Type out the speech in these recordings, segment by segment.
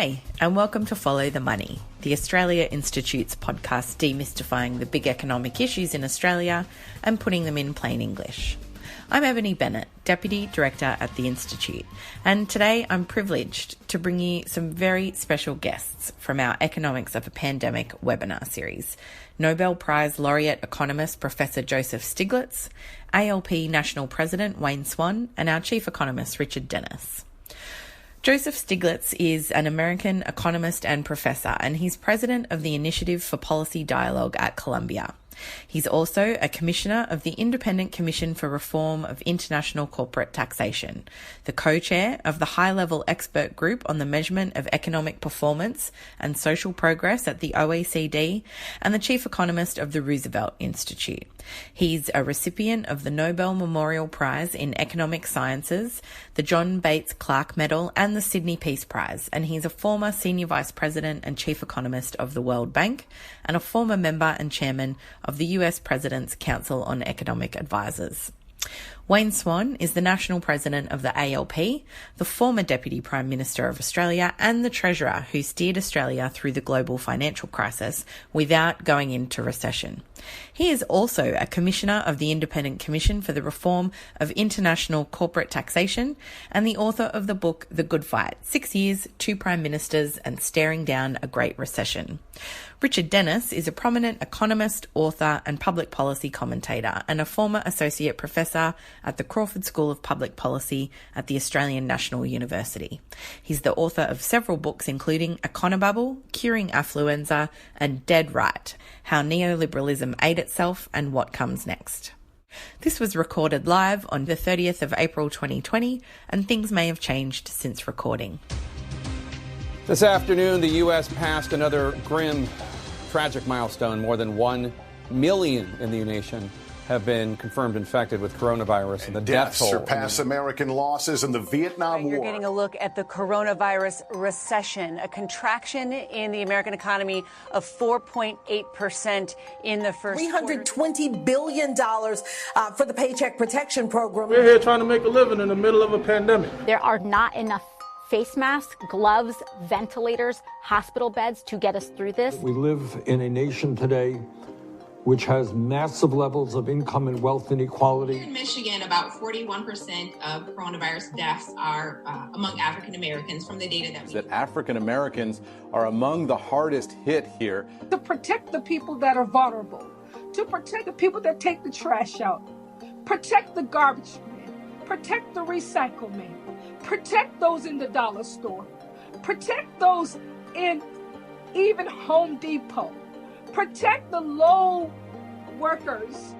G'day, and welcome to Follow the Money, the Australia Institute's podcast demystifying the big economic issues in Australia and putting them in plain English. I'm Ebony Bennett, Deputy Director at the Institute, and today I'm privileged to bring you some very special guests from our Economics of a Pandemic webinar series. Nobel Prize Laureate economist Professor Joseph Stiglitz, ALP National President Wayne Swan, and our Chief Economist Richard Dennis. Joseph Stiglitz is an American economist and professor, and he's president of the Initiative for Policy Dialogue at Columbia. He's also a commissioner of the Independent Commission for Reform of International Corporate Taxation, the co-chair of the high-level expert group on the measurement of economic performance and social progress at the OECD, and the chief economist of the Roosevelt Institute. He's a recipient of the Nobel Memorial Prize in Economic Sciences, the John Bates Clark Medal, and the Sydney Peace Prize, and he's a former senior vice president and chief economist of the World Bank, and a former member and chairman of the US President's Council on Economic Advisers. Wayne Swan is the National President of the ALP, the former Deputy Prime Minister of Australia, and the Treasurer who steered Australia through the global financial crisis without going into recession. He is also a Commissioner of the Independent Commission for the Reform of International Corporate Taxation and the author of the book The Good Fight: 6 Years, 2 Prime Ministers and Staring Down a Great Recession. Richard Dennis is a prominent economist, author and public policy commentator and a former associate professor at the Crawford School of Public Policy at the Australian National University. He's the author of several books including Econobubble, Curing Affluenza and Dead Right: How Neoliberalism Ate Itself and What Comes Next. This was recorded live on the 30th of April 2020, and things may have changed since recording. This afternoon, the U.S. passed another grim, tragic milestone. More than 1 million in the nation have been confirmed infected with coronavirus, and the death toll surpass American losses in the Vietnam War. You're getting a look at the coronavirus recession, a contraction in the American economy of 4.8% in the first $320 billion for the Paycheck Protection Program. We're here trying to make a living in the middle of a pandemic. There are not enough face masks, gloves, ventilators, hospital beds to get us through this. We live in a nation today which has massive levels of income and wealth inequality. In Michigan, about 41% of coronavirus deaths are among African Americans from the data that African Americans are among the hardest hit here. To protect the people that are vulnerable, to protect the people that take the trash out, protect the garbage man, protect the recycle man, protect those in the dollar store, protect those in even Home Depot, protect the low workers.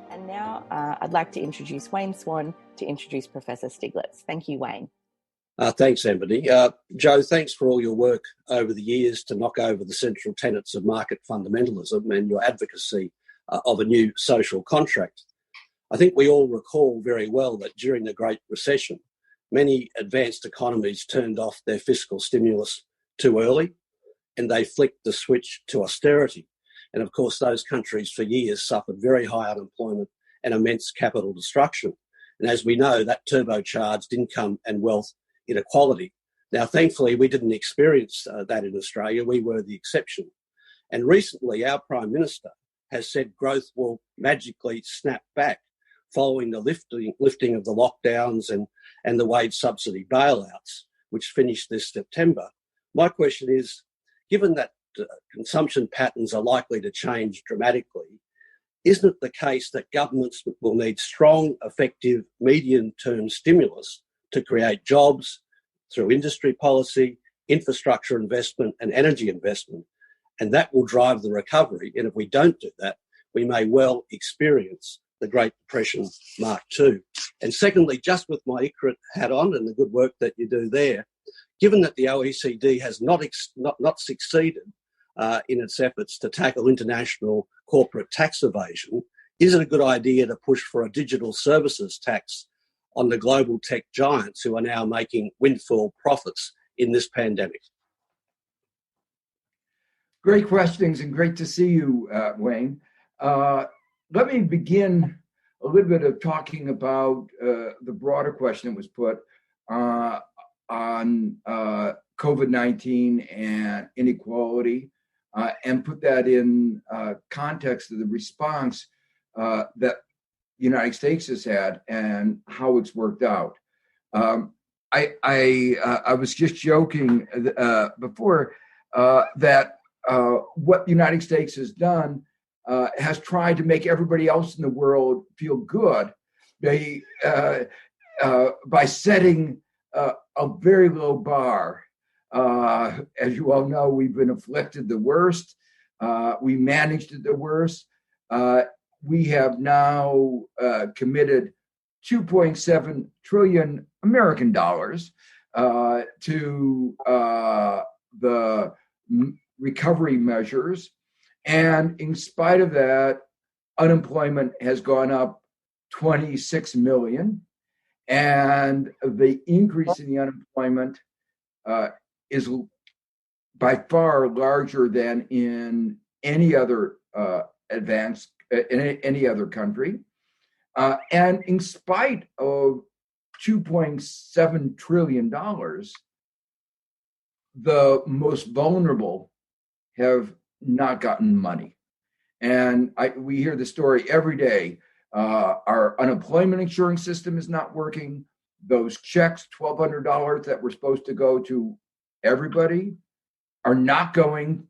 And now I'd like to introduce Wayne Swan to introduce Professor Stiglitz. Thank you, Wayne. Thanks, Ebony. Joe, thanks for all your work over the years to knock over the central tenets of market fundamentalism and your advocacy of a new social contract. I think we all recall very well that during the Great Recession, many advanced economies turned off their fiscal stimulus too early, and they flicked the switch to austerity. And of course, those countries for years suffered very high unemployment and immense capital destruction. And as we know, that turbocharged income and wealth inequality. Now, thankfully, we didn't experience that in Australia. We were the exception. And recently, our Prime Minister has said growth will magically snap back following the lifting of the lockdowns and the wage subsidy bailouts, which finished this September. My question is, given that consumption patterns are likely to change dramatically, isn't it the case that governments will need strong, effective, medium-term stimulus to create jobs through industry policy, infrastructure investment and energy investment? And that will drive the recovery. And if we don't do that, we may well experience the Great Depression Mark II. And secondly, just with my ICRIT hat on and the good work that you do there, given that the OECD has not succeeded in its efforts to tackle international corporate tax evasion, is it a good idea to push for a digital services tax on the global tech giants who are now making windfall profits in this pandemic? Great questions and great to see you, Wayne. Let me begin a little bit of talking about the broader question that was put. on COVID-19 and inequality and put that in context of the response that the United States has had and how it's worked out. I was just joking before that what the United States has done has tried to make everybody else in the world feel good. They by setting a very low bar. As you all know, we've been afflicted the worst. We managed it the worst. We have now committed 2.7 trillion American dollars to the recovery measures. And in spite of that, unemployment has gone up 26 million. And the increase in the unemployment is by far larger than in any other in any other country. And in spite of $2.7 trillion, the most vulnerable have not gotten money. And we hear the story every day. Our unemployment insurance system is not working. Those checks, $1,200 that were supposed to go to everybody, are not going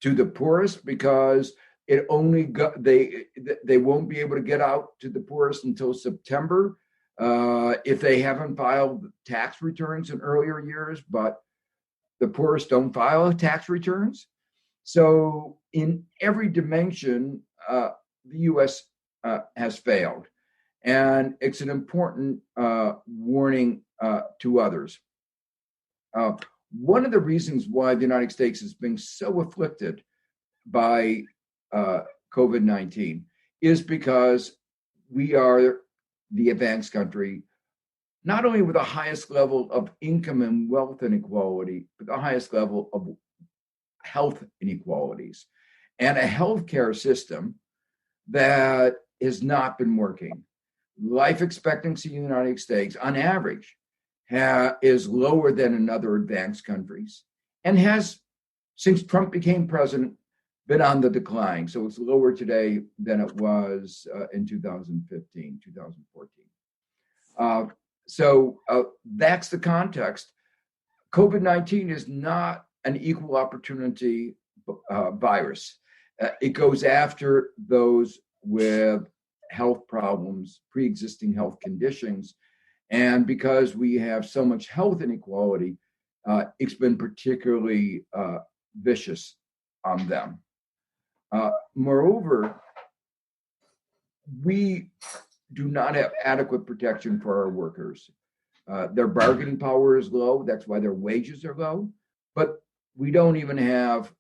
to the poorest because it only they won't be able to get out to the poorest until September if they haven't filed tax returns in earlier years. But the poorest don't file tax returns. So in every dimension, the U.S. Has failed. And it's an important warning to others. One of the reasons why the United States has been so afflicted by COVID-19 is because we are the advanced country, not only with the highest level of income and wealth inequality, but the highest level of health inequalities, and a healthcare system that has not been working. Life expectancy in the United States, on average, is lower than in other advanced countries, and has, since Trump became president, been on the decline. So it's lower today than it was in 2015, 2014. So that's the context. COVID-19 is not an equal opportunity virus. It goes after those with health problems, pre-existing health conditions. And because we have so much health inequality, it's been particularly vicious on them. Moreover, we do not have adequate protection for our workers. Their bargaining power is low. That's why their wages are low. But we don't even have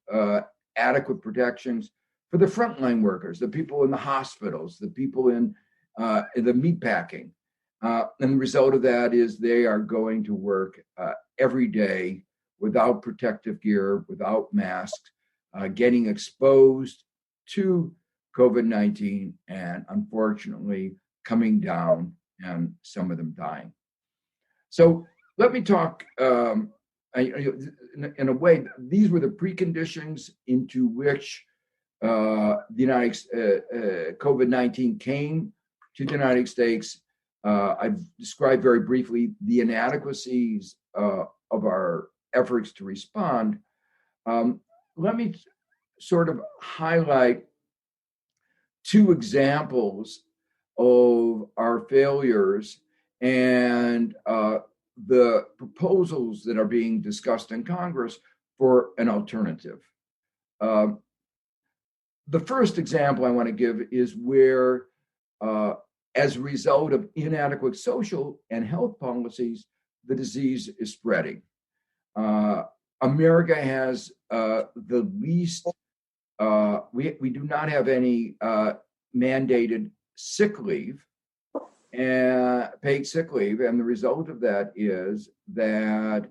adequate protections for the frontline workers, the people in the hospitals, the people in the meatpacking. And the result of that is they are going to work every day without protective gear, without masks, getting exposed to COVID-19 and unfortunately coming down and some of them dying. So let me talk, in a way, these were the preconditions into which COVID-19 came to the United States. I've described very briefly the inadequacies of our efforts to respond. Let me sort of highlight two examples of our failures and the proposals that are being discussed in Congress for an alternative. The first example I want to give is where, as a result of inadequate social and health policies, the disease is spreading. America has the least, we do not have any mandated sick leave, paid sick leave. And the result of that is that,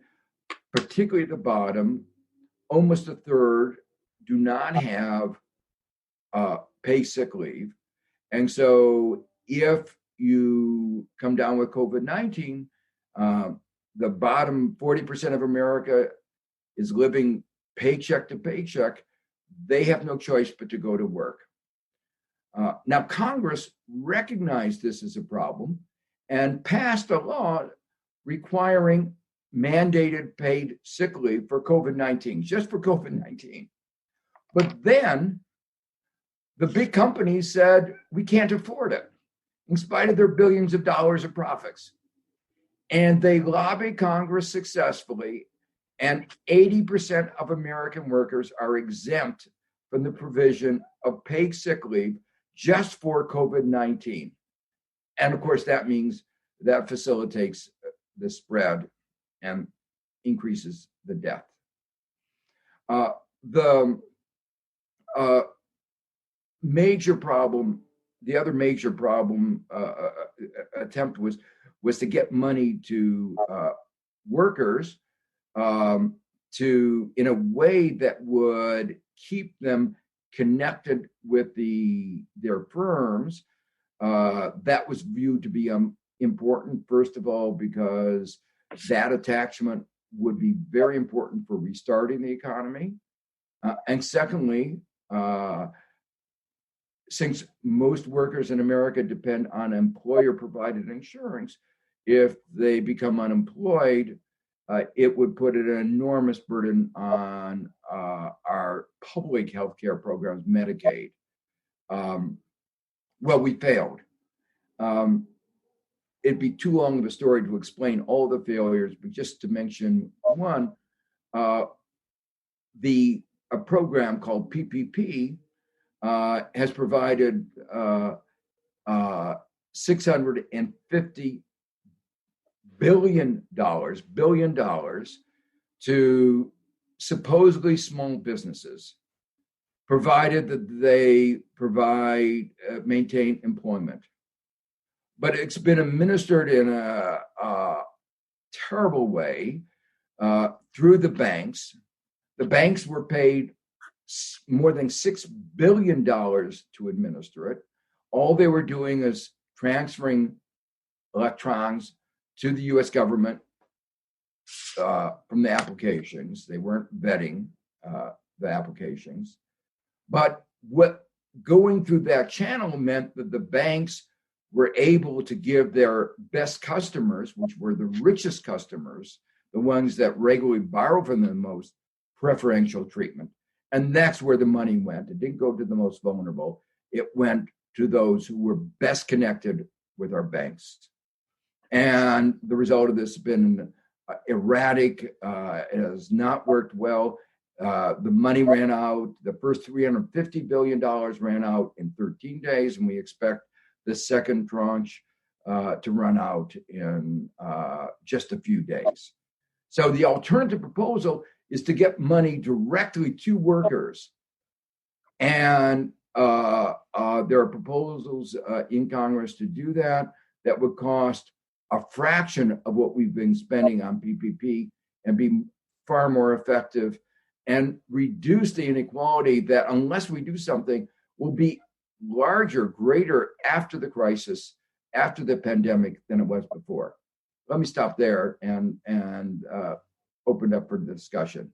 particularly at the bottom, almost a third do not have paid sick leave. And so if you come down with COVID-19, the bottom 40% of America is living paycheck to paycheck. They have no choice but to go to work. Now, Congress recognized this as a problem and passed a law requiring mandated paid sick leave for COVID-19, just for COVID-19. But then the big companies said, we can't afford it, in spite of their billions of dollars of profits. And they lobbied Congress successfully, and 80% of American workers are exempt from the provision of paid sick leave just for COVID-19. And of course, that means that facilitates the spread and increases the death. The other major problem attempt was to get money to workers to in a way that would keep them connected with their firms. That was viewed to be important, first of all, because that attachment would be very important for restarting the economy. And secondly, since most workers in America depend on employer-provided insurance, if they become unemployed, it would put an enormous burden on our public health care programs, Medicaid. Well, we failed. It'd be too long of a story to explain all the failures, but just to mention one, a program called PPP has provided $650 billion to supposedly small businesses, provided that they maintain employment. But it's been administered in a terrible way through the banks. The banks were paid more than $6 billion to administer it. All they were doing is transferring electrons to the U.S. government from the applications. They weren't vetting the applications. But what going through that channel meant that the banks were able to give their best customers, which were the richest customers, the ones that regularly borrow from them the most, preferential treatment. And that's where the money went. It didn't go to the most vulnerable. It went to those who were best connected with our banks. And the result of this has been erratic. It has not worked well. The money ran out. The first $350 billion ran out in 13 days, and we expect the second tranche to run out in just a few days. So the alternative proposal is to get money directly to workers. And there are proposals in Congress to do that would cost a fraction of what we've been spending on PPP and be far more effective and reduce the inequality that, unless we do something, will be larger, greater after the crisis, after the pandemic than it was before. Let me stop there and open up for the discussion.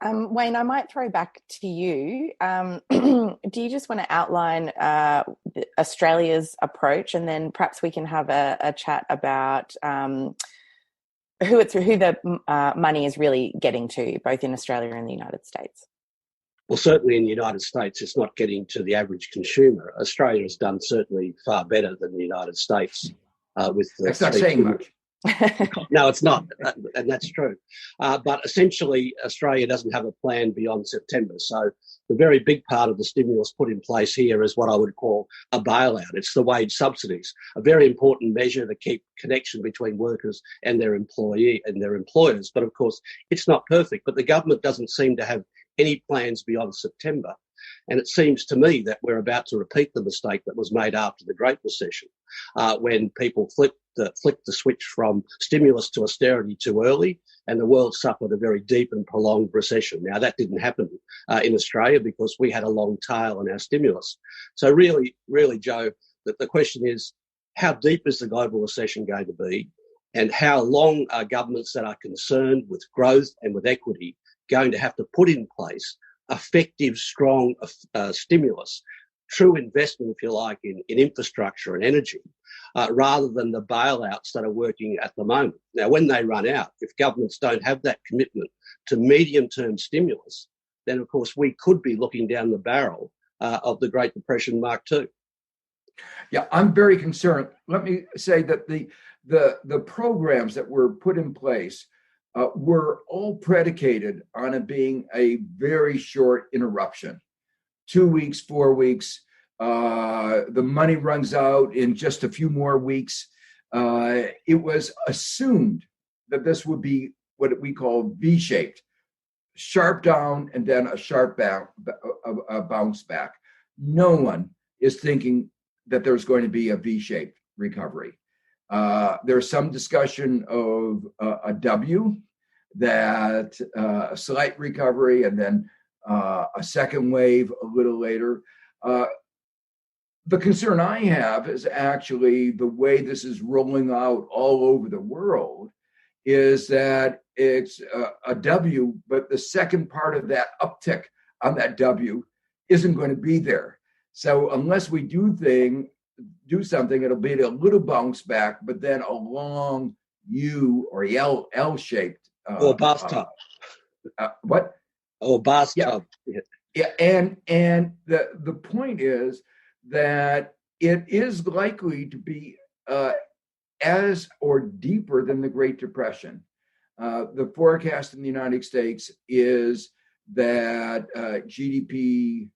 Wayne, I might throw back to you. Do you just want to outline Australia's approach, and then perhaps we can have a chat about who the money is really getting to, both in Australia and the United States? Well, certainly in the United States, it's not getting to the average consumer. Australia has done certainly far better than the United States with the... That's not saying much. No, it's not, and that's true. But essentially, Australia doesn't have a plan beyond September. So the very big part of the stimulus put in place here is what I would call a bailout. It's the wage subsidies, a very important measure to keep connection between workers and their employee and their employers. But of course, it's not perfect. But the government doesn't seem to have any plans beyond September. And it seems to me that we're about to repeat the mistake that was made after the Great Recession, when people flipped the switch from stimulus to austerity too early, and the world suffered a very deep and prolonged recession. Now, that didn't happen in Australia because we had a long tail on our stimulus. So really, Joe, the question is, how deep is the global recession going to be? And how long are governments that are concerned with growth and with equity going to have to put in place effective, strong stimulus, true investment, if you like, in infrastructure and energy, rather than the bailouts that are working at the moment? Now, when they run out, if governments don't have that commitment to medium-term stimulus, then, of course, we could be looking down the barrel of the Great Depression Mark II. Yeah, I'm very concerned. Let me say that the programs that were put in place were all predicated on it being a very short interruption, 2 weeks, 4 weeks. The money runs out in just a few more weeks. It was assumed that this would be what we call V-shaped, sharp down and then a sharp bounce back. No one is thinking that there's going to be a V-shaped recovery. There's some discussion of a W, that a slight recovery and then a second wave a little later. The concern I have is actually the way this is rolling out all over the world is that it's a W, but the second part of that uptick on that W isn't going to be there. So unless we do something, it'll be a little bounce back, but then a long U or L-shaped. Or bathtub. What? Or bathtub. Yeah. And the point is that it is likely to be as or deeper than the Great Depression. The forecast in the United States is that GDP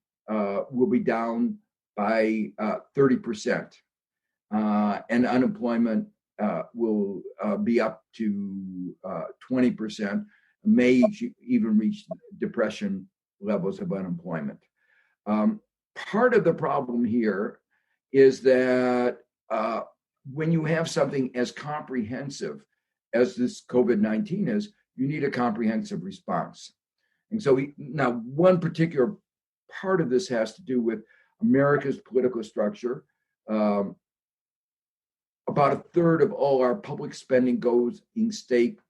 will be down by 30%, and unemployment will be up to 20%, may even reach depression levels of unemployment. Part of the problem here is that when you have something as comprehensive as this COVID-19 is, you need a comprehensive response. And so now one particular part of this has to do with America's political structure. About a third of all our public spending goes in state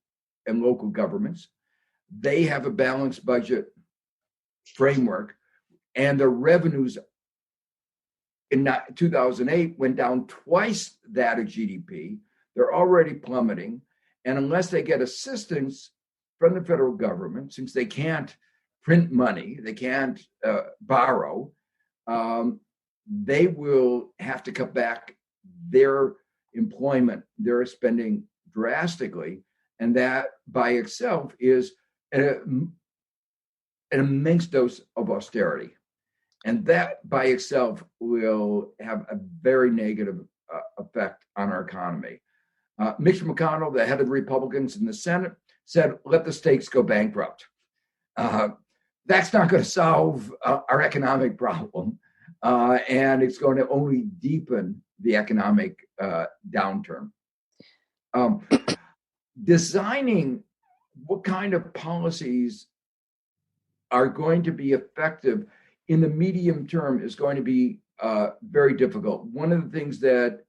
and local governments. They have a balanced budget framework, and their revenues in 2008 went down twice that of GDP. They're already plummeting. And unless they get assistance from the federal government, since they can't print money, they can't borrow, they will have to cut back their employment, their spending drastically. And that by itself is an immense dose of austerity. And that by itself will have a very negative effect on our economy. Mitch McConnell, the head of the Republicans in the Senate, said, let the states go bankrupt. That's not going to solve our economic problem. And it's going to only deepen the economic downturn. Designing what kind of policies are going to be effective in the medium term is going to be very difficult. One of the things that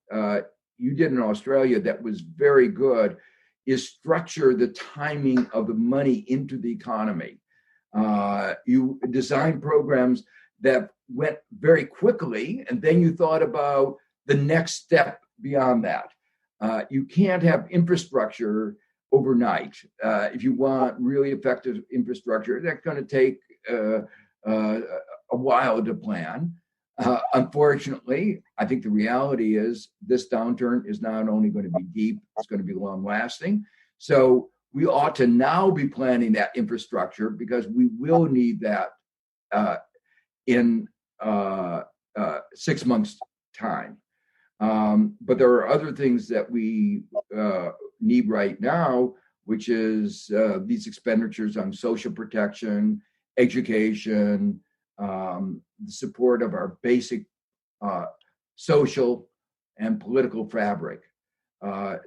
you did in Australia that was very good is structure the timing of the money into the economy. You designed programs that went very quickly, and then you thought about the next step beyond that. You can't have infrastructure overnight. If you want really effective infrastructure, that's going to take a while to plan. Unfortunately, I think the reality is this downturn is not only going to be deep, it's going to be long lasting. So we ought to now be planning that infrastructure because we will need that in 6 months' time. But there are other things that we need right now, which is these expenditures on social protection, education, the support of our basic social and political fabric.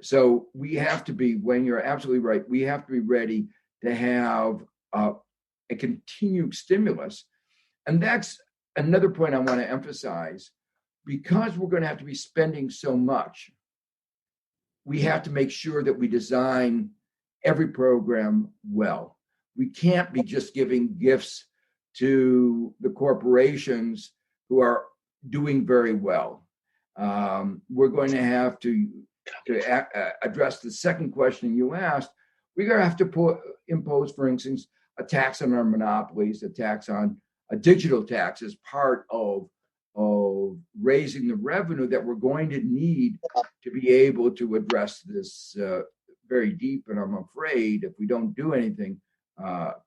So we have to be, when you're absolutely right, we have to be ready to have a continued stimulus. And that's another point I want to emphasize. Because we're going to have to be spending so much, we have to make sure that we design every program well. We can't be just giving gifts to the corporations who are doing very well. We're going to have to address the second question you asked. We're going to have to impose, for instance, a tax on our monopolies, a digital tax as part of raising the revenue that we're going to need to be able to address this very deep, and I'm afraid if we don't do anything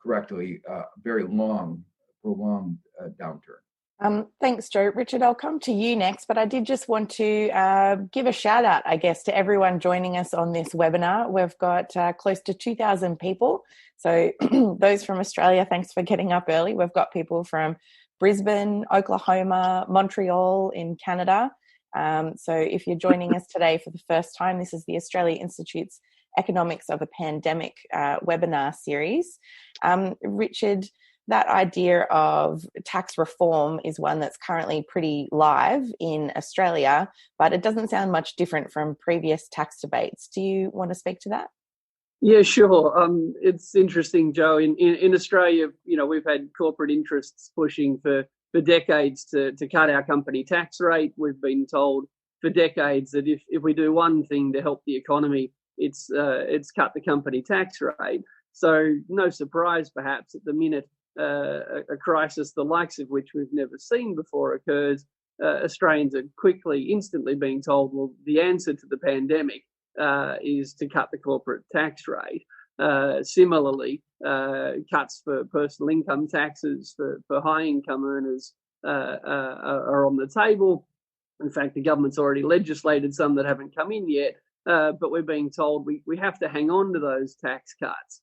correctly, very prolonged downturn. Thanks, Joe. Richard, I'll come to you next, but I did just want to give a shout out, I guess, to everyone joining us on this webinar. We've got close to 2,000 people. So those from Australia, thanks for getting up early. We've got people from Brisbane, Oklahoma, Montreal in Canada. So if you're joining us today for the first time, this is the Australia Institute's Economics of a Pandemic webinar series. Richard, that idea of tax reform is one that's currently pretty live in Australia, but it doesn't sound much different from previous tax debates. Do you want to speak to that? Yeah, sure. It's interesting, Joe. In Australia, we've had corporate interests pushing for decades to cut our company tax rate. We've been told for decades that if we do one thing to help the economy, it's cut the company tax rate. So no surprise, perhaps, at the minute a crisis the likes of which we've never seen before occurs, Australians are instantly being told, well, the answer to the pandemic is to cut the corporate tax rate. Similarly, cuts for personal income taxes for high income earners are on the table. In fact, the government's already legislated some that haven't come in yet, but we're being told we have to hang on to those tax cuts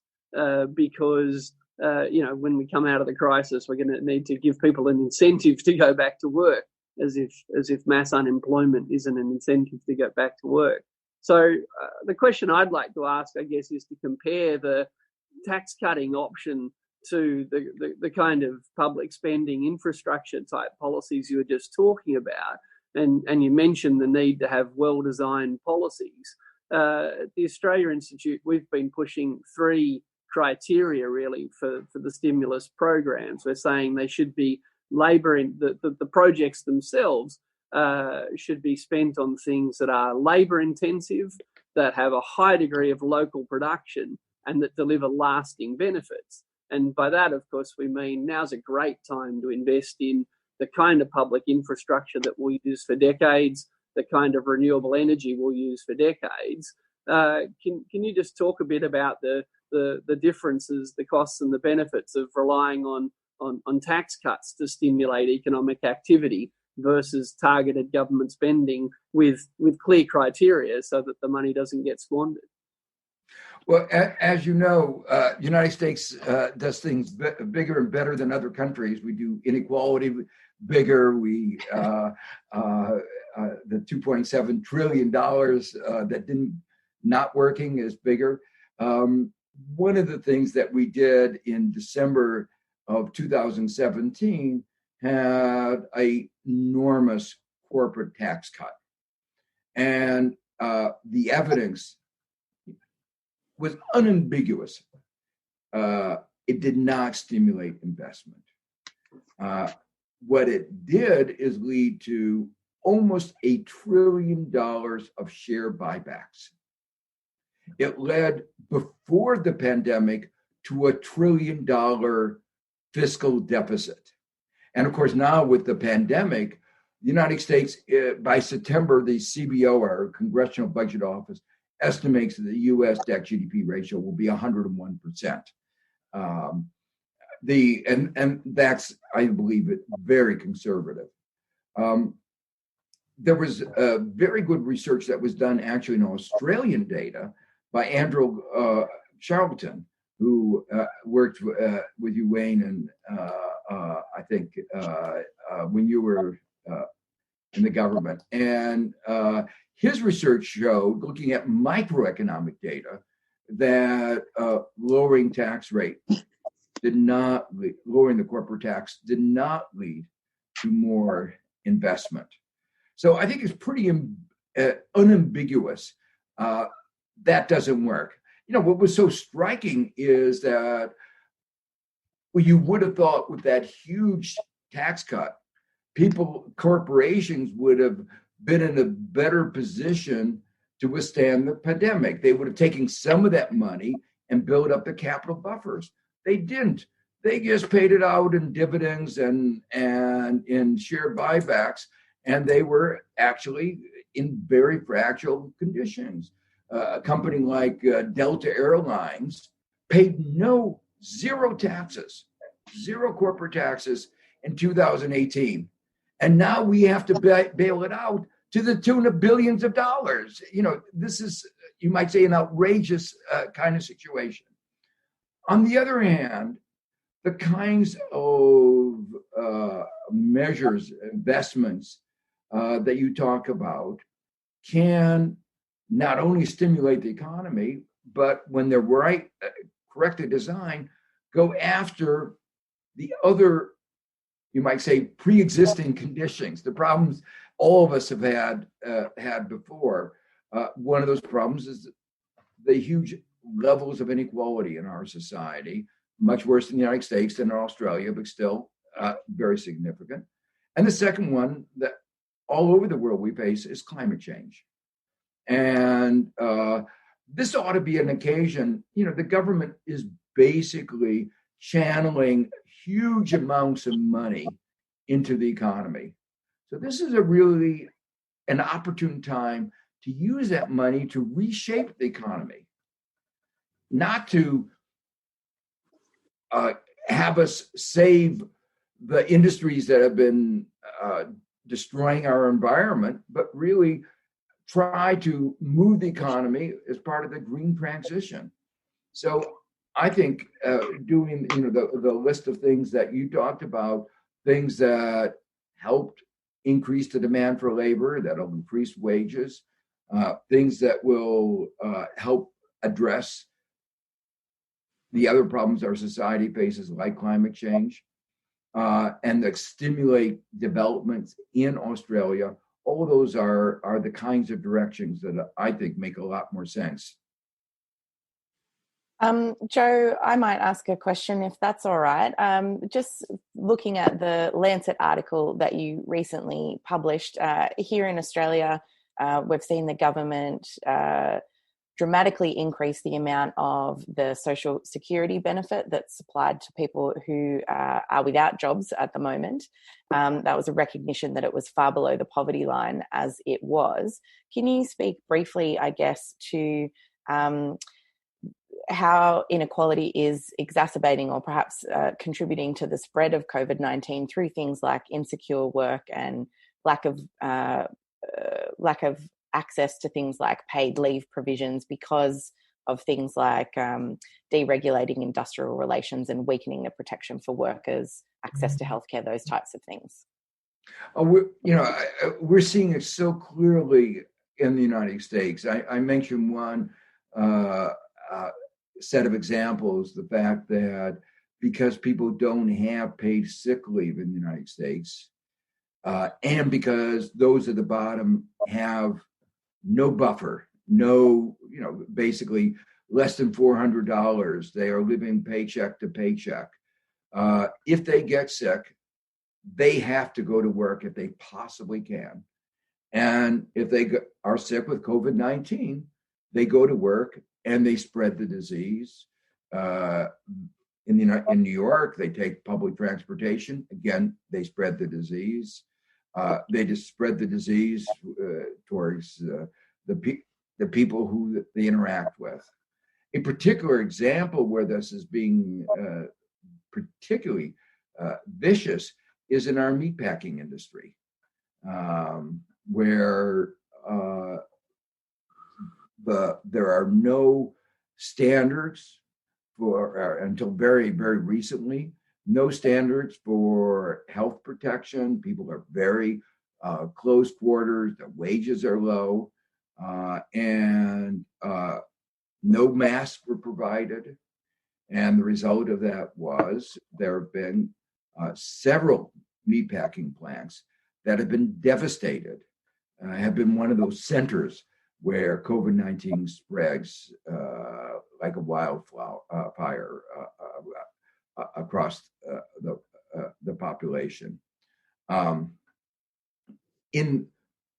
because when we come out of the crisis, we're going to need to give people an incentive to go back to work, as if mass unemployment isn't an incentive to go back to work. So the question I'd like to ask, I guess, is to compare the tax cutting option to the kind of public spending infrastructure type policies you were just talking about. And you mentioned the need to have well-designed policies. At the Australia Institute, we've been pushing 3 criteria really for the stimulus programs. We're saying they should be the projects themselves should be spent on things that are labour intensive, that have a high degree of local production, and that deliver lasting benefits. And by that, of course, we mean now's a great time to invest in the kind of public infrastructure that we'll use for decades, the kind of renewable energy we'll use for decades. Can you just talk a bit about the differences, the costs and the benefits of relying on tax cuts to stimulate economic activity versus targeted government spending with clear criteria so that the money doesn't get squandered? Well, as you know, the United States does things bigger and better than other countries. We do inequality bigger. We the $2.7 trillion that not working is bigger. One of the things that we did in December of 2017 had an enormous corporate tax cut, and the evidence was unambiguous. It did not stimulate investment. What it did is lead to almost $1 trillion of share buybacks. It led before the pandemic to $1 trillion fiscal deficit. And of course, now with the pandemic, the United States, by September, the CBO, our Congressional Budget Office, estimates that the U.S. debt GDP ratio will be 101%. And that's, I believe, very conservative. There was very good research that was done actually in Australian data by Andrew Charlton, who worked with you, Wayne, and I think when you were in the government. And his research showed, looking at microeconomic data, that lowering tax rate lowering the corporate tax did not lead to more investment. So I think it's pretty unambiguous That doesn't work. What was so striking is that you would have thought with that huge tax cut, corporations would have been in a better position to withstand the pandemic. They would have taken some of that money and built up the capital buffers. They didn't. They just paid it out in dividends and in share buybacks, and they were actually in very fragile conditions. A company like Delta Airlines paid zero corporate taxes in 2018. And now we have to bail it out to the tune of billions of dollars. This is, you might say, an outrageous kind of situation. On the other hand, the kinds of measures, investments that you talk about can not only stimulate the economy, but when they're correctly designed, go after the other, you might say, pre-existing conditions, the problems all of us have had before. One of those problems is the huge levels of inequality in our society, much worse in the United States than in Australia, but still very significant. And the second one that all over the world we face is climate change. And this ought to be an occasion, the government is basically channeling huge amounts of money into the economy. So this is really an opportune time to use that money to reshape the economy, not to have us save the industries that have been destroying our environment, but really try to move the economy as part of the green transition. So I think doing the list of things that you talked about, things that helped increase the demand for labor, that'll increase wages, things that will help address the other problems our society faces, like climate change, and that stimulate developments in Australia. All of those are the kinds of directions that I think make a lot more sense. Joe, I might ask a question if that's all right. Just looking at the Lancet article that you recently published, here in Australia, we've seen the government dramatically increase the amount of the social security benefit that's supplied to people who are without jobs at the moment. That was a recognition that it was far below the poverty line as it was. Can you speak briefly, I guess, to how inequality is exacerbating or perhaps contributing to the spread of COVID-19 through things like insecure work and lack of access to things like paid leave provisions because of things like deregulating industrial relations and weakening the protection for workers, access to healthcare, those types of things? We're seeing it so clearly in the United States. I mentioned one set of examples, the fact that because people don't have paid sick leave in the United States, and because those at the bottom have no buffer, basically less than $400, they are living paycheck to paycheck. If they get sick, they have to go to work if they possibly can. And if they are sick with COVID-19, they go to work and they spread the disease. In New York, they take public transportation. Again, they spread the disease. They just spread the disease towards the people who they interact with. A particular example where this is being particularly vicious is in our meatpacking industry, where there are no standards for, until very, very recently, no standards for health protection. People are very close quarters, the wages are low, and no masks were provided. And the result of that was there have been several meatpacking plants that have been devastated, have been one of those centers where COVID-19 spreads like a wildfire across the population. In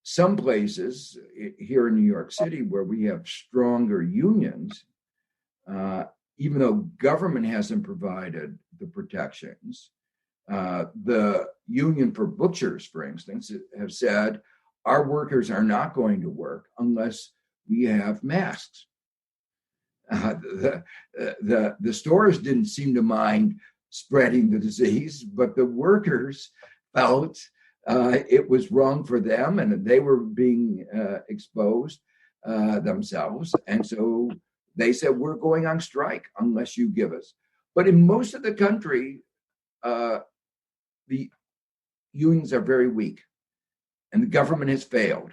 some places here in New York City where we have stronger unions, even though government hasn't provided the protections, the union for butchers, for instance, have said our workers are not going to work unless we have masks. The stores didn't seem to mind spreading the disease, but the workers felt it was wrong for them, and they were being exposed themselves. And so they said, we're going on strike unless you give us. But in most of the country, the unions are very weak, and the government has failed.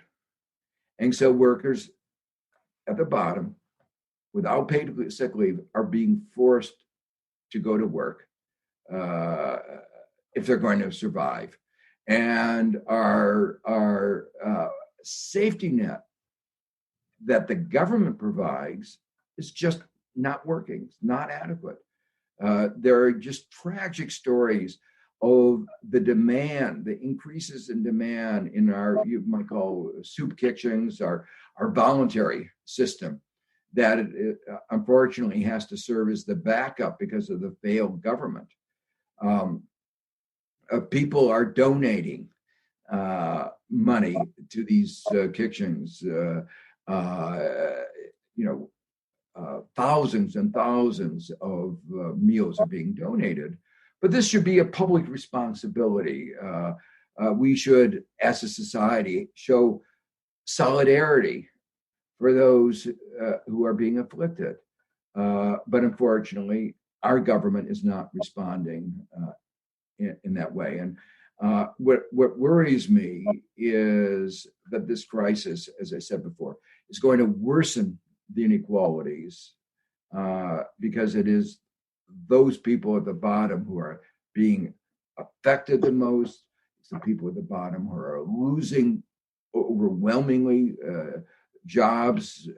And so workers at the bottom, without paid sick leave, are being forced to go to work if they're going to survive. And our safety net that the government provides is just not working. It's not adequate. There are just tragic stories of the demand, the increases in demand in our, you might call soup kitchens, our voluntary system, that it unfortunately has to serve as the backup because of the failed government. People are donating money to these kitchens. Thousands and thousands of meals are being donated. But this should be a public responsibility. We should, as a society, show solidarity for those who are being afflicted. But unfortunately, our government is not responding in that way. And what worries me is that this crisis, as I said before, is going to worsen the inequalities because it is those people at the bottom who are being affected the most. It's the people at the bottom who are losing overwhelmingly jobs.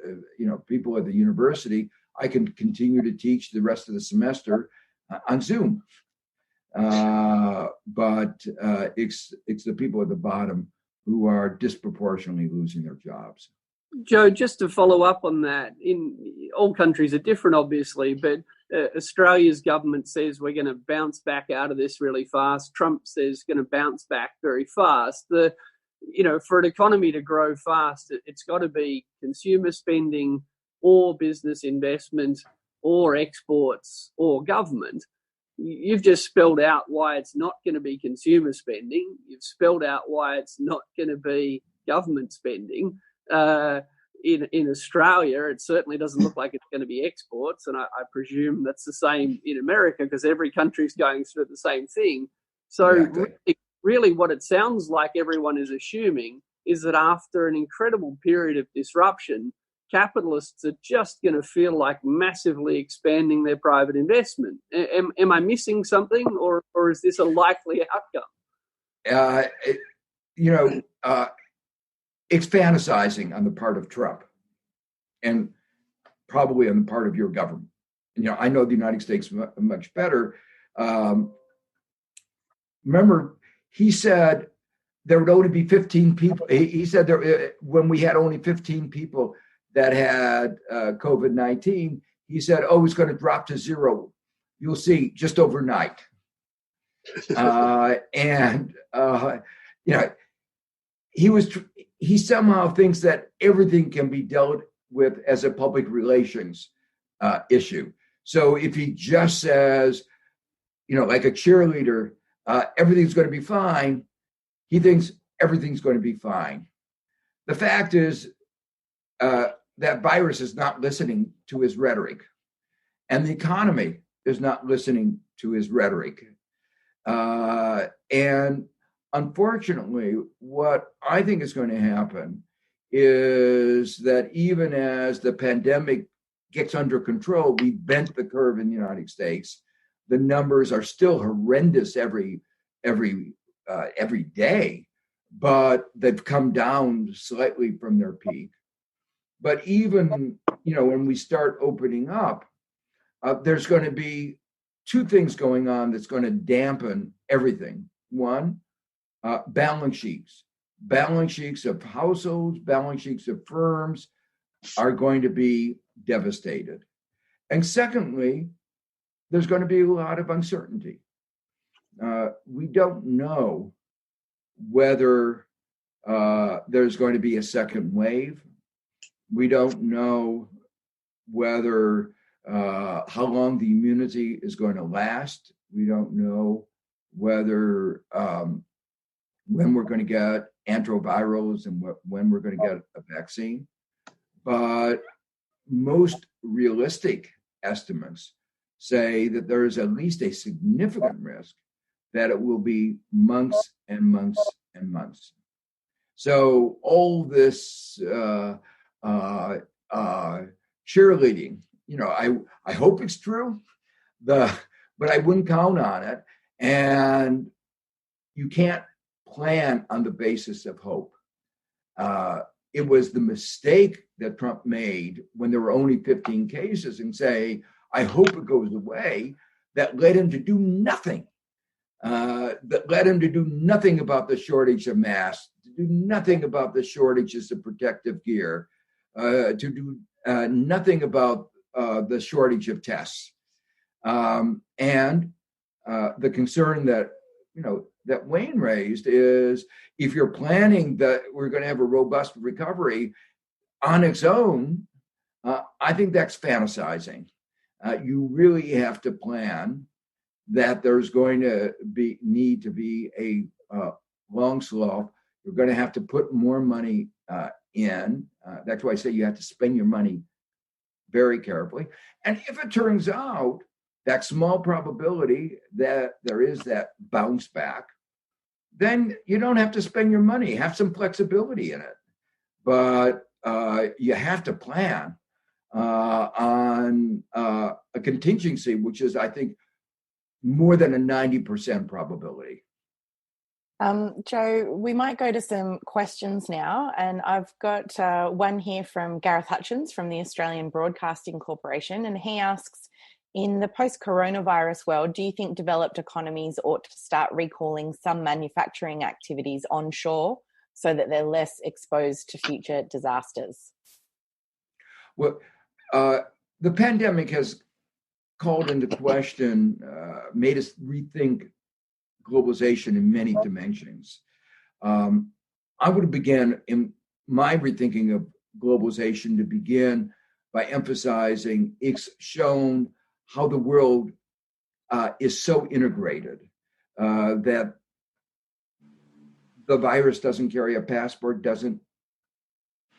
People at the university, I can continue to teach the rest of the semester on Zoom. But it's the people at the bottom who are disproportionately losing their jobs. Joe, just to follow up on that, in all countries are different, obviously, but Australia's government says we're going to bounce back out of this really fast. Trump says going to bounce back very fast. For an economy to grow fast, it's got to be consumer spending or business investment or exports or government. You've just spelled out why it's not going to be consumer spending. You've spelled out why it's not going to be government spending. In Australia, it certainly doesn't look like it's going to be exports, and I presume that's the same in America because every country's going through the same thing. So really what it sounds like everyone is assuming is that after an incredible period of disruption, capitalists are just going to feel like massively expanding their private investment. Am I missing something, or is this a likely outcome? It's fantasizing on the part of Trump and probably on the part of your government. I know the United States much better. Remember, he said there would only be 15 people. He said when we had only 15 people that had COVID-19, he said, it's going to drop to zero. You'll see just overnight. He somehow thinks that everything can be dealt with as a public relations issue. So if he just says, like a cheerleader, everything's going to be fine, he thinks everything's going to be fine. The fact is that virus is not listening to his rhetoric, and the economy is not listening to his rhetoric. And unfortunately, what I think is going to happen is that even as the pandemic gets under control, we bent the curve in the United States. The numbers are still horrendous every day, but they've come down slightly from their peak. But even, when we start opening up, there's going to be two things going on that's going to dampen everything. One, balance sheets. Balance sheets of households, balance sheets of firms are going to be devastated. And secondly, there's going to be a lot of uncertainty. We don't know whether there's going to be a second wave. We don't know whether how long the immunity is going to last. We don't know whether when we're going to get antivirals and when we're going to get a vaccine. But most realistic estimates say that there is at least a significant risk that it will be months and months and months. So all this cheerleading, I hope it's true, but I wouldn't count on it. And you can't plan on the basis of hope. It was the mistake that Trump made when there were only 15 cases and say, I hope it goes away, that led him to do nothing. That led him to do nothing about the shortage of masks, to do nothing about the shortages of protective gear, to do nothing about the shortage of tests. And the concern that, that Wayne raised is if you're planning that we're going to have a robust recovery on its own, I think that's fantasizing. You really have to plan that there's going to need to be a long slope. You're going to have to put more money in. That's why I say you have to spend your money very carefully. And if it turns out that small probability that there is that bounce back, then you don't have to spend your money. Have some flexibility in it. But you have to plan on a contingency, which is, I think, more than a 90% probability. Joe, we might go to some questions now. And I've got one here from Gareth Hutchins from the Australian Broadcasting Corporation. And he asks, in the post-coronavirus world, do you think developed economies ought to start recalling some manufacturing activities onshore so that they're less exposed to future disasters? Well, the pandemic has called into question, made us rethink globalization in many dimensions. I would begin in my rethinking of globalization to begin by emphasizing it's shown how the world is so integrated that the virus doesn't carry a passport, doesn't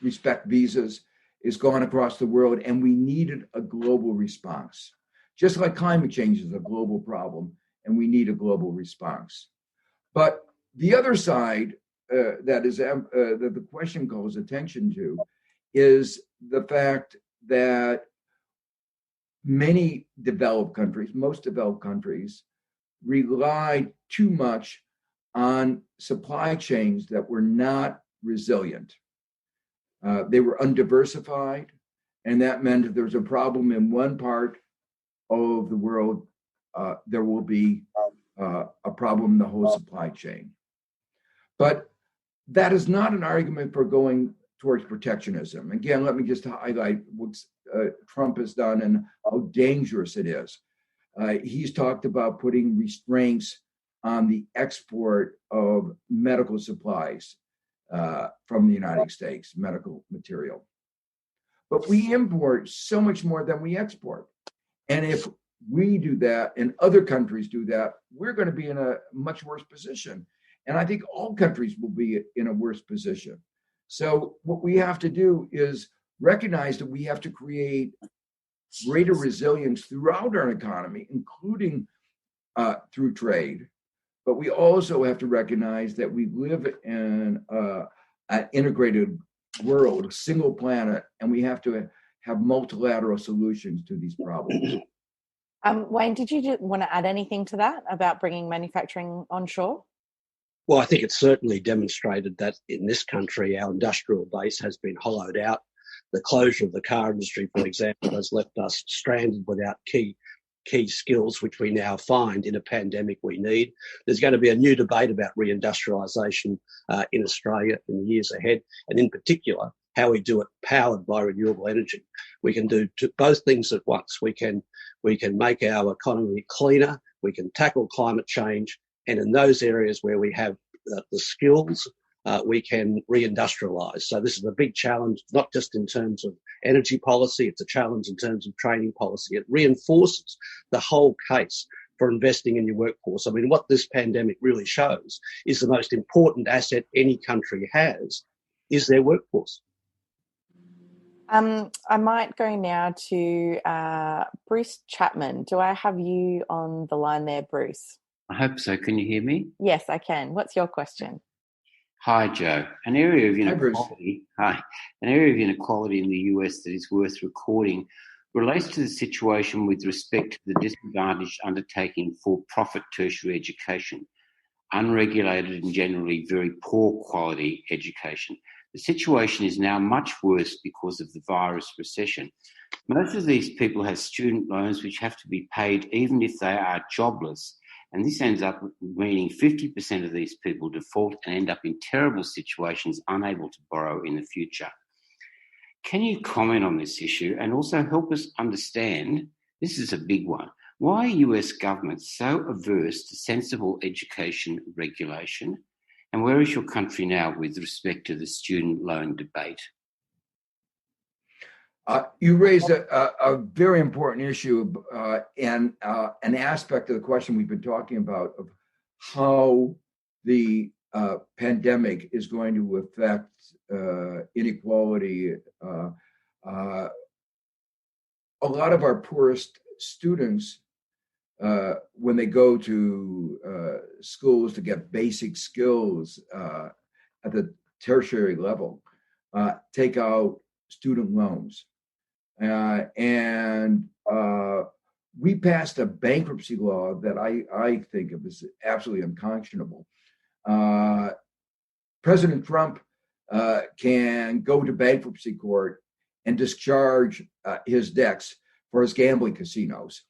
respect visas, is gone across the world, and we needed a global response. Just like climate change is a global problem, and we need a global response. But the other side that the question calls attention to is the fact that many developed countries, most developed countries, relied too much on supply chains that were not resilient. They were undiversified, and that meant if there's a problem in one part of the world, there will be a problem in the whole supply chain. But that is not an argument for going towards protectionism. Again, let me just highlight what Trump has done and how dangerous it is. He's talked about putting restraints on the export of medical supplies from the United States, medical material. But we import so much more than we export. And if we do that and other countries do that, we're going to be in a much worse position. And I think all countries will be in a worse position. So what we have to do is recognize that we have to create greater resilience throughout our economy, including through trade. But we also have to recognize that we live in an integrated world, a single planet, and we have to have multilateral solutions to these problems. Wayne, did you want to add anything to that about bringing manufacturing onshore? Well, I think it's certainly demonstrated that in this country, our industrial base has been hollowed out. The closure of the car industry, for example, has left us stranded without key skills, which we now find in a pandemic we need. There's going to be a new debate about reindustrialisation in Australia in the years ahead, and in particular, how we do it powered by renewable energy. We can do both things at once. We can make our economy cleaner, we can tackle climate change, and in those areas where we have the skills, we can reindustrialise. So this is a big challenge, not just in terms of energy policy, it's a challenge in terms of training policy. It reinforces the whole case for investing in your workforce. I mean, what this pandemic really shows is the most important asset any country has is their workforce. I might go now to Bruce Chapman. Do I have you on the line there, Bruce? I hope so. Can you hear me? Yes, I can. What's your question? Hi, Joe. An area of inequality. An area of inequality in the US that is worth recording relates to the situation with respect to the disadvantaged undertaking for-profit tertiary education, unregulated and generally very poor quality education. The situation is now much worse because of the virus recession. Most of these people have student loans which have to be paid even if they are jobless. And this ends up meaning 50% of these people default and end up in terrible situations, unable to borrow in the future. Can you comment on this issue and also help us understand, this is a big one, why are US governments so averse to sensible education regulation? And where is your country now with respect to the student loan debate? You raised a very important issue and an aspect of the question we've been talking about of how the pandemic is going to affect inequality. A lot of our poorest students, when they go to schools to get basic skills at the tertiary level, take out student loans. And we passed a bankruptcy law that I think of as absolutely unconscionable. President Trump can go to bankruptcy court and discharge his debts for his gambling casinos.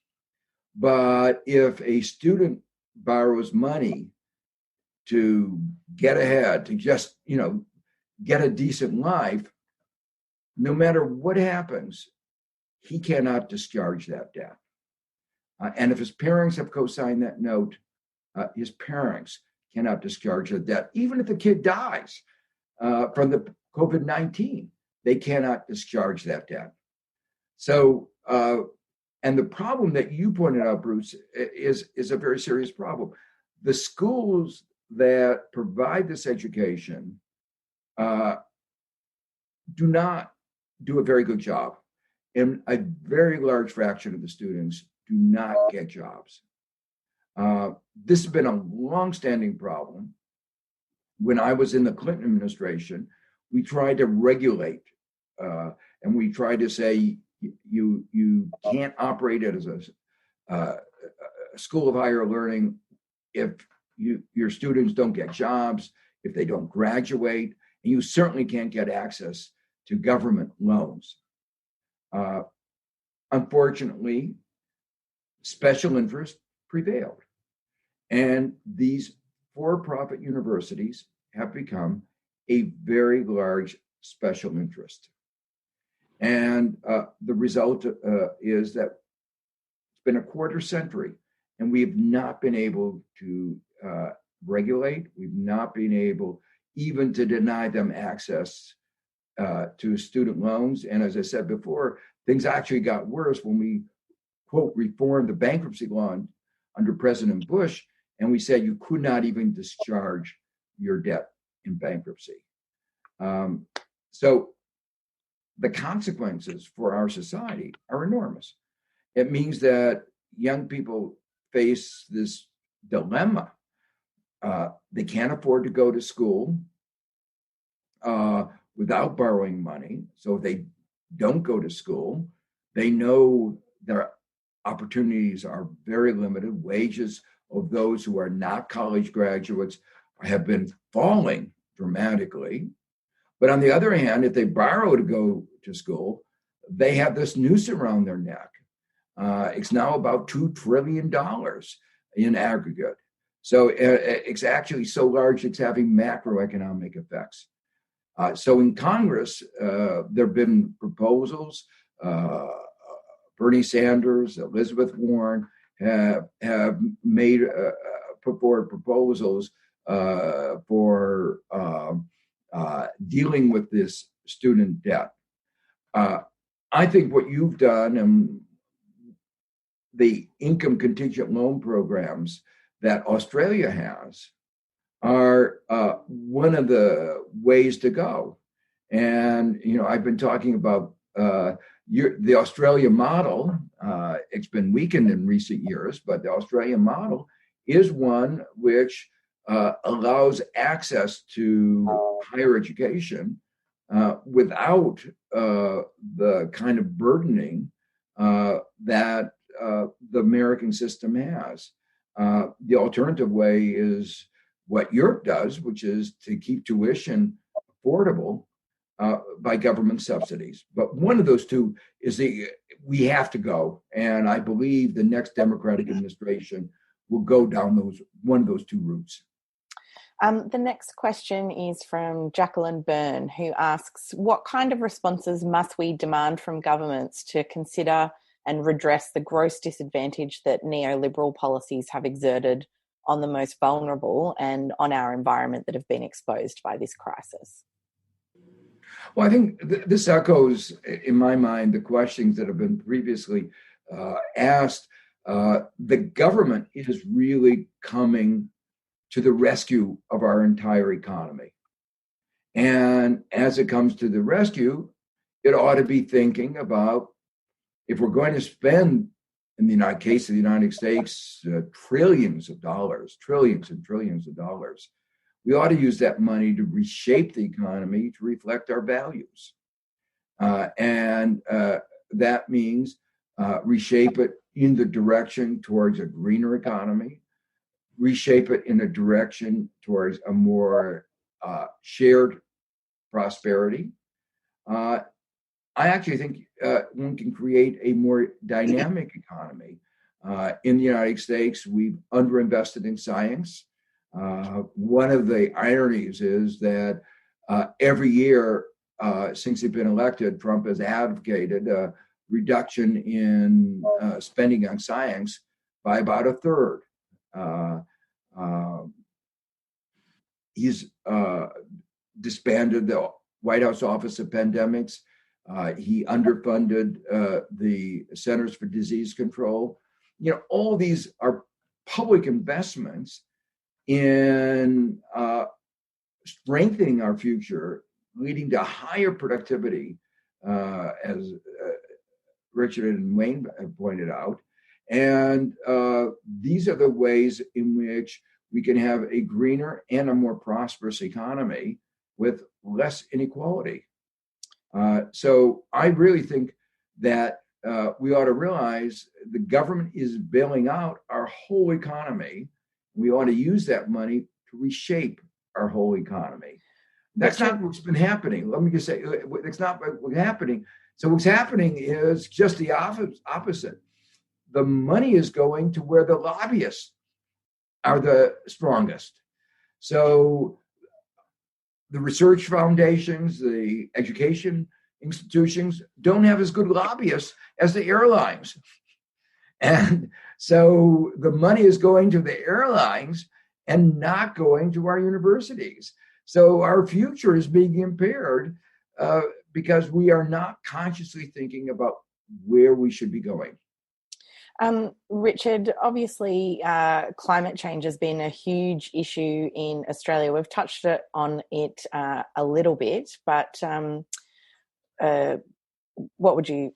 But if a student borrows money to get ahead, to just, get a decent life, no matter what happens, he cannot discharge that debt. And if his parents have co-signed that note, his parents cannot discharge the debt. Even if the kid dies from the COVID-19, they cannot discharge that debt. So, and the problem that you pointed out, Bruce, is a very serious problem. The schools that provide this education do not do a very good job. And a very large fraction of the students do not get jobs. This has been a longstanding problem. When I was in the Clinton administration, we tried to regulate and we tried to say you can't operate it as a school of higher learning if your students don't get jobs, if they don't graduate, and you certainly can't get access to government loans. Unfortunately, special interest prevailed. And these for-profit universities have become a very large special interest. And the result is that it's been a quarter century and we've not been able to regulate. We've not been able even to deny them access to student loans. And as I said before, things actually got worse when we, quote, reformed the bankruptcy law under President Bush, and we said you could not even discharge your debt in bankruptcy. So the consequences for our society are enormous. It means that young people face this dilemma. They can't afford to go to school without borrowing money. So if they don't go to school, they know their opportunities are very limited. Wages of those who are not college graduates have been falling dramatically. But on the other hand, if they borrow to go to school, they have this noose around their neck. It's now about $2 trillion in aggregate. So it's actually so large, it's having macroeconomic effects. So in Congress, there have been proposals. Bernie Sanders, Elizabeth Warren have made put forward proposals for dealing with this student debt. I think what you've done and the income contingent loan programs that Australia has are one of the ways to go. And, I've been talking about the Australian model. It's been weakened in recent years, but the Australian model is one which allows access to higher education without the kind of burdening that the American system has. The alternative way is what Europe does, which is to keep tuition affordable by government subsidies. But one of those two is we have to go. And I believe the next Democratic administration will go down one of those two routes. The next question is from Jacqueline Byrne, who asks, what kind of responses must we demand from governments to consider and redress the gross disadvantage that neoliberal policies have exerted on the most vulnerable and on our environment that have been exposed by this crisis? Well, I think this echoes, in my mind, the questions that have been previously asked. The government is really coming to the rescue of our entire economy. And as it comes to the rescue, it ought to be thinking about, if we're going to spend, in the case of the United States, trillions and trillions of dollars, we ought to use that money to reshape the economy to reflect our values. And that means reshape it in the direction towards a greener economy, reshape it in a direction towards a more shared prosperity. I actually think one can create a more dynamic economy. In the United States, we've underinvested in science. One of the ironies is that every year since he's been elected, Trump has advocated a reduction in spending on science by about a third. He's disbanded the White House Office of Pandemics. He underfunded the Centers for Disease Control. All these are public investments in strengthening our future, leading to higher productivity, as Richard and Wayne have pointed out. And these are the ways in which we can have a greener and a more prosperous economy with less inequality. So I really think that we ought to realize the government is bailing out our whole economy. We ought to use that money to reshape our whole economy. That's not what's been happening. Let me just say, it's not what's happening. So what's happening is just the opposite. The money is going to where the lobbyists are the strongest. So the research foundations, the education institutions don't have as good lobbyists as the airlines. And so the money is going to the airlines and not going to our universities. So our future is being impaired because we are not consciously thinking about where we should be going. Richard, obviously climate change has been a huge issue in Australia. We've touched on it a little bit, but what would you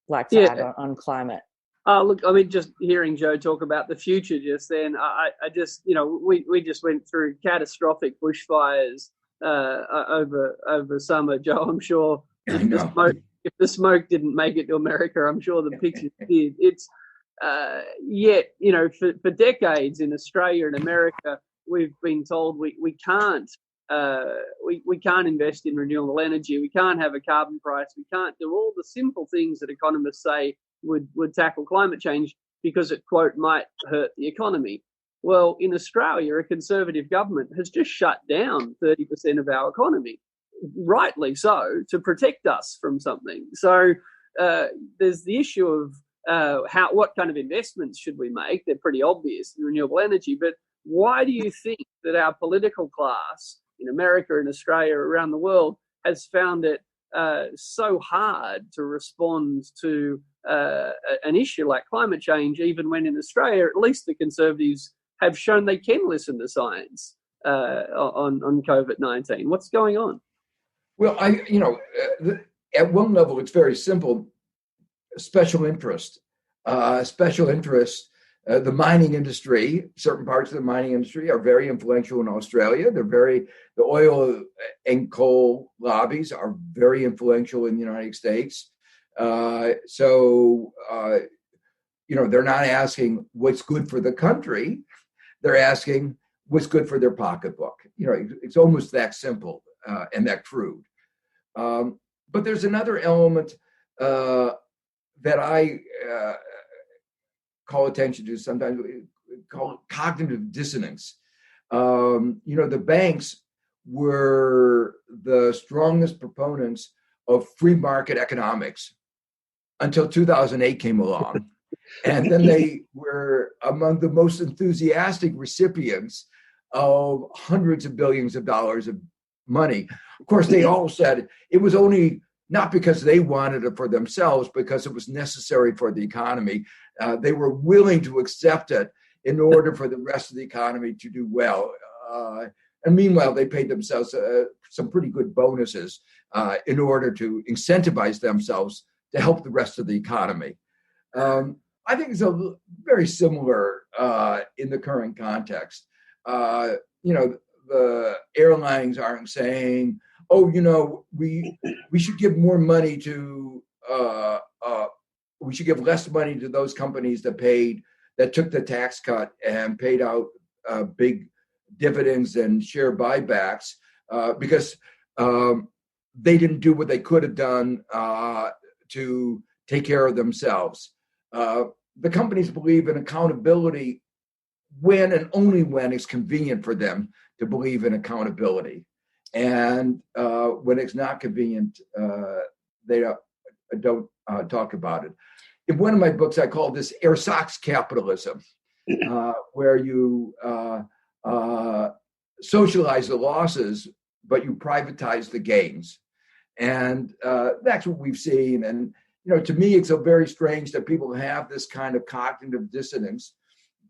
like to add on climate? Look, I mean, just hearing Joe talk about the future just then, I just, we just went through catastrophic bushfires over summer, Joe. I'm sure if the smoke didn't make it to America, I'm sure the pictures did. It's yet, for decades in Australia and America, we've been told we can't we can't invest in renewable energy. We can't have a carbon price. We can't do all the simple things that economists say would tackle climate change because it, quote, might hurt the economy. Well, in Australia, a Conservative government has just shut down 30% of our economy, rightly so, to protect us from something. So there's the issue of what kind of investments should we make? They're pretty obvious in renewable energy, but why do you think that our political class in America, in Australia, around the world has found it so hard to respond to an issue like climate change, even when in Australia, at least the Conservatives have shown they can listen to science on COVID-19? What's going on? Well, at one level, it's very simple. Special interest. The mining industry, certain parts of the mining industry are very influential in Australia. The oil and coal lobbies are very influential in the United States. So they're not asking what's good for the country. They're asking what's good for their pocketbook. It's almost that simple and that crude. But there's another element that I call attention to sometimes, call it cognitive dissonance. The banks were the strongest proponents of free market economics until 2008 came along. And then they were among the most enthusiastic recipients of hundreds of billions of dollars of money. Of course, they all said it was only not because they wanted it for themselves, because it was necessary for the economy. They were willing to accept it in order for the rest of the economy to do well. And meanwhile, they paid themselves some pretty good bonuses in order to incentivize themselves to help the rest of the economy. I think it's very similar in the current context. The airlines aren't saying, we should give more money to, we should give less money to those companies that took the tax cut and paid out big dividends and share buybacks because they didn't do what they could have done to take care of themselves. The companies believe in accountability when and only when it's convenient for them to believe in accountability. And when it's not convenient, they don't talk about it. In one of my books, I call this air socks capitalism, where you socialize the losses, but you privatize the gains. And that's what we've seen. And, to me, it's very strange that people have this kind of cognitive dissonance.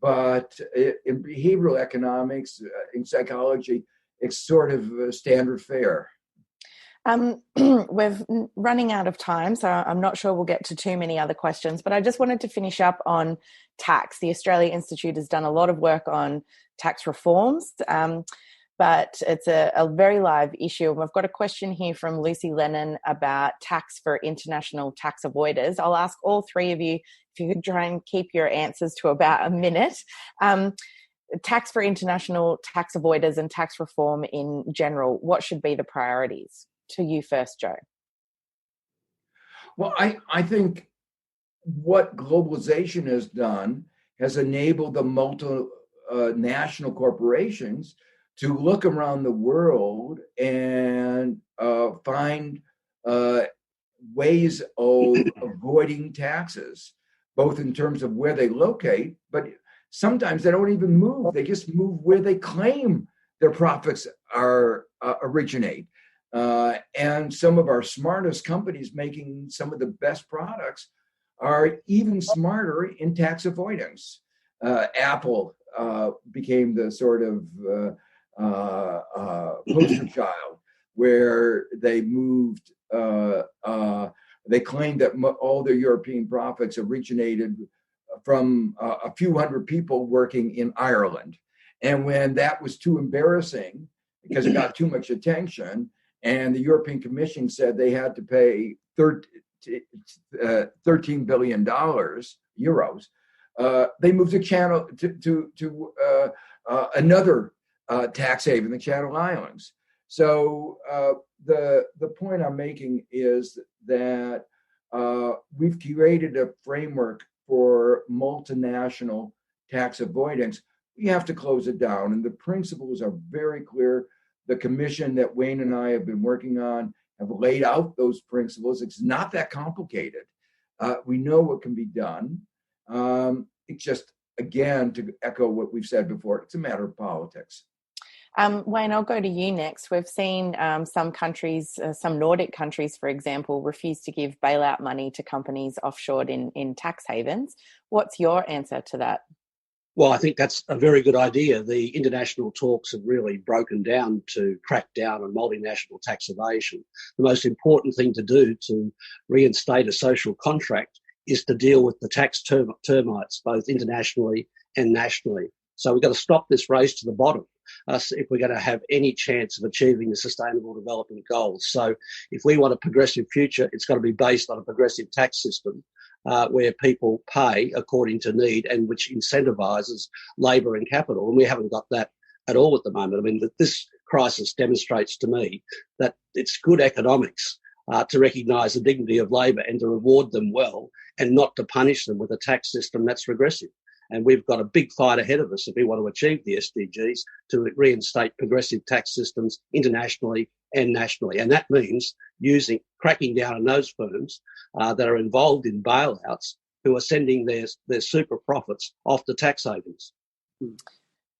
But in behavioral economics, in psychology, it's sort of standard fare. We're running out of time, so I'm not sure we'll get to too many other questions, but I just wanted to finish up on tax. The Australia Institute has done a lot of work on tax reforms, but it's a very live issue. We've got a question here from Lucy Lennon about tax for international tax avoiders. I'll ask all three of you if you could try and keep your answers to about a minute. Tax for international tax avoiders and tax reform in general, what should be the priorities? To you first, Joe. Well, I think what globalization has done has enabled the multinational corporations to look around the world and find ways of avoiding taxes, both in terms of where they locate, but sometimes they don't even move. They just move where they claim their profits originate. And some of our smartest companies making some of the best products are even smarter in tax avoidance. Apple became the sort of poster child where they moved, they claimed that all their European profits originated from a few hundred people working in Ireland. And when that was too embarrassing because it got too much attention, and the European Commission said they had to pay $13 billion euros, they moved the channel to another tax haven, the Channel Islands. So the point I'm making is that we've created a framework for multinational tax avoidance. We have to close it down, and the principles are very clear. The commission that Wayne and I have been working on have laid out those principles. It's not that complicated. We know what can be done. It's just, again, to echo what we've said before, it's a matter of politics. Wayne, I'll go to you next. We've seen some countries, some Nordic countries, for example, refuse to give bailout money to companies offshored in tax havens. What's your answer to that? Well, I think that's a very good idea. The international talks have really broken down to crack down on multinational tax evasion. The most important thing to do to reinstate a social contract is to deal with the tax termites, both internationally and nationally. So we've got to stop this race to the bottom if we're going to have any chance of achieving the Sustainable Development Goals. So if we want a progressive future, it's got to be based on a progressive tax system where people pay according to need and which incentivises labour and capital. And we haven't got that at all at the moment. I mean, this crisis demonstrates to me that it's good economics to recognise the dignity of labour and to reward them well and not to punish them with a tax system that's regressive. And we've got a big fight ahead of us if we want to achieve the SDGs to reinstate progressive tax systems internationally and nationally. And that means cracking down on those firms that are involved in bailouts who are sending their super profits off to tax havens.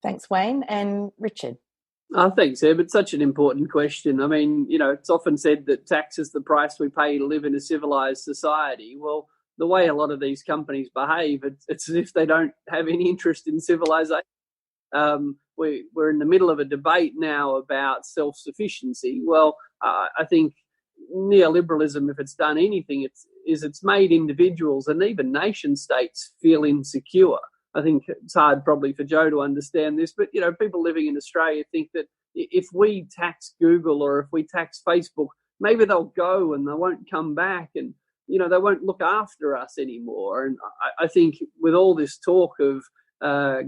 Thanks, Wayne. And Richard? Thanks, Eb. It's such an important question. I mean, it's often said that tax is the price we pay to live in a civilised society. Well, the way a lot of these companies behave, it's as if they don't have any interest in civilization. We're in the middle of a debate now about self-sufficiency. Well, I think neoliberalism, if it's done anything, it's made individuals and even nation states feel insecure. I think it's hard probably for Joe to understand this, but people living in Australia think that if we tax Google or if we tax Facebook, maybe they'll go and they won't come back and they won't look after us anymore. And I think with all this talk of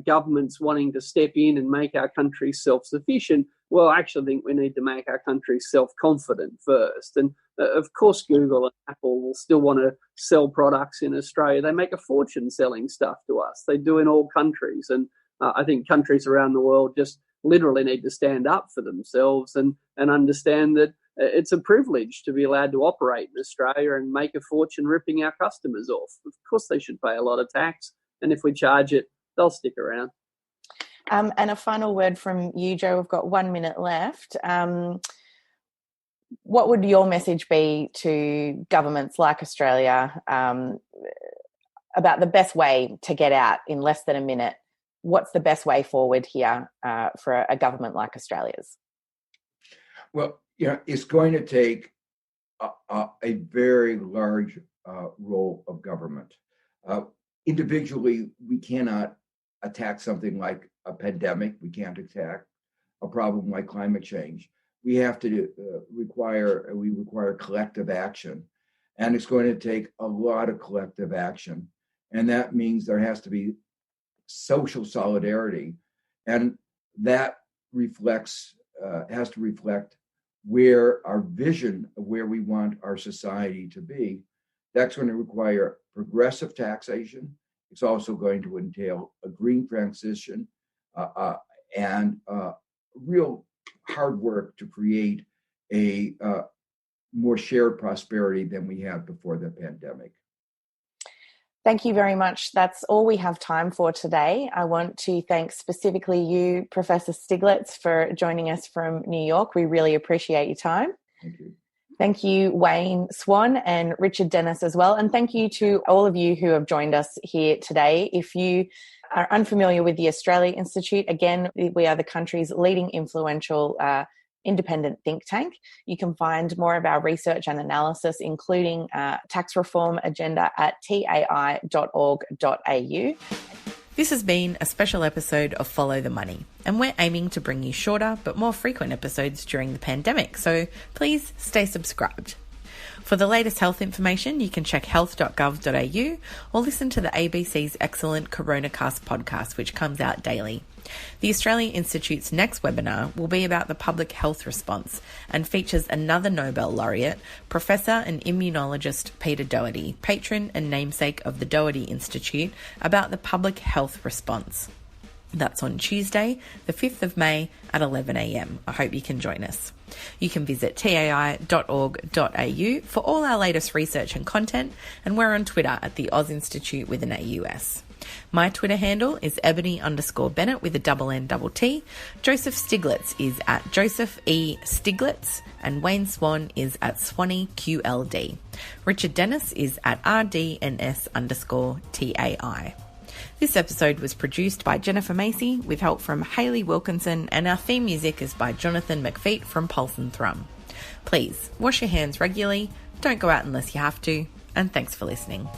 governments wanting to step in and make our country self-sufficient, well, I actually think we need to make our country self-confident first. And of course, Google and Apple will still want to sell products in Australia. They make a fortune selling stuff to us. They do in all countries. And I think countries around the world just literally need to stand up for themselves and understand that it's a privilege to be allowed to operate in Australia and make a fortune ripping our customers off. Of course, they should pay a lot of tax. And if we charge it, they'll stick around. And a final word from you, Joe. We've got 1 minute left. What would your message be to governments like Australia about the best way to get out in less than a minute? What's the best way forward here for a government like Australia's? Well, it's going to take a very large role of government. Individually, we cannot attack something like a pandemic. We can't attack a problem like climate change. We have to require collective action, and it's going to take a lot of collective action, and that means there has to be social solidarity, and that has to reflect where our vision of where we want our society to be. That's going to require progressive taxation. It's also going to entail a green transition and real hard work to create a more shared prosperity than we had before the pandemic. Thank you very much. That's all we have time for today. I want to thank specifically you, Professor Stiglitz, for joining us from New York. We really appreciate your time. Thank you. Thank you, Wayne Swan and Richard Dennis as well. And thank you to all of you who have joined us here today. If you are unfamiliar with the Australia Institute, again, we are the country's leading influential independent think tank. You can find more of our research and analysis, including tax reform agenda, at tai.org.au. This has been a special episode of Follow the Money, and we're aiming to bring you shorter but more frequent episodes during the pandemic, so please stay subscribed. For the latest health information, you can check health.gov.au or listen to the ABC's excellent CoronaCast podcast, which comes out daily. The Australia Institute's next webinar will be about the public health response and features another Nobel laureate, Professor and Immunologist Peter Doherty, patron and namesake of the Doherty Institute, about the public health response. That's on Tuesday, the 5th of May at 11 a.m. I hope you can join us. You can visit tai.org.au for all our latest research and content, and we're on Twitter at the Oz Institute with an AUS. My Twitter handle is Ebony_Bennett with a N-T. Joseph Stiglitz is at Joseph E. Stiglitz, and Wayne Swan is at SwannyQLD. Richard Dennis is at RDNS_TAI. This episode was produced by Jennifer Macey with help from Hayley Wilkinson, and our theme music is by Jonathan McFeat from Pulse and Thrum. Please wash your hands regularly, don't go out unless you have to, and thanks for listening.